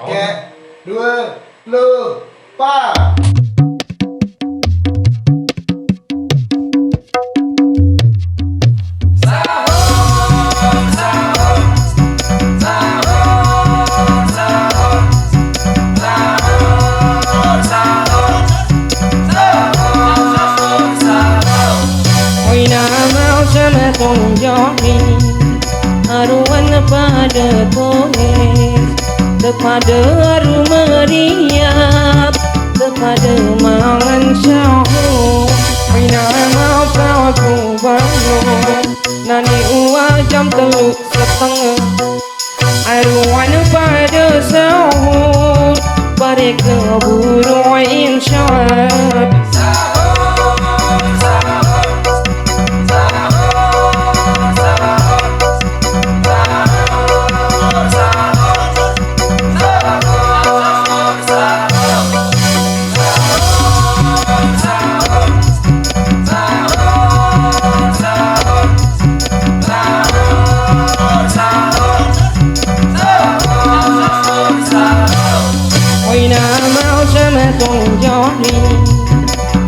Tiga, dua, lupa. Haruan pada kohes, kepada harum meriap, kepada mangan syahur. Wina mau kau aku bangun, nani uang jam 3:30. Haruan pada sahur, balik ke buru insyaAllah.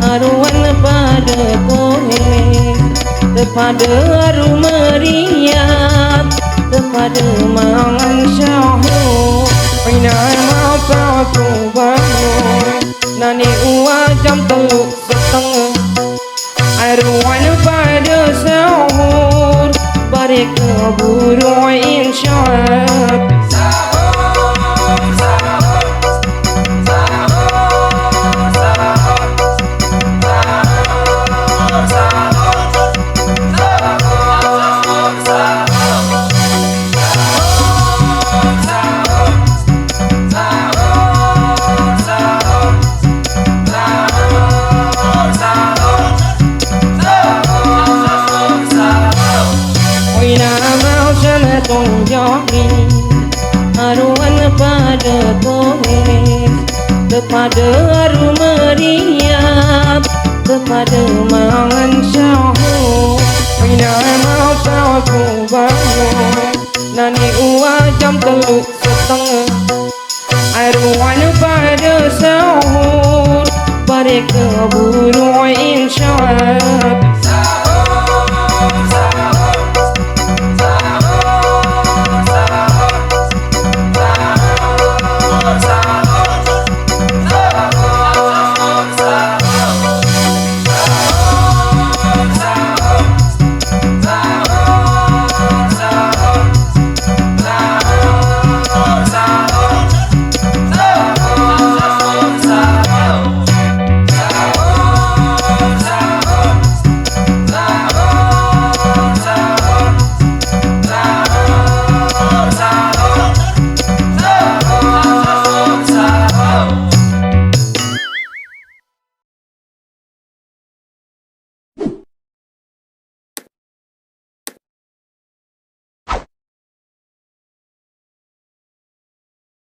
Haruan pada kohes, kepada harum meriap, kepada mangan syahur. Wina mau kau aku bangun, nani uang jam 3:30. Haruan pada sahur, balik ke buru insyaAllah. Haruan pada kohes, kepada harum meriap, kepada mangan syahur. Wina mau kau aku bangun, nani uang jam 3:30.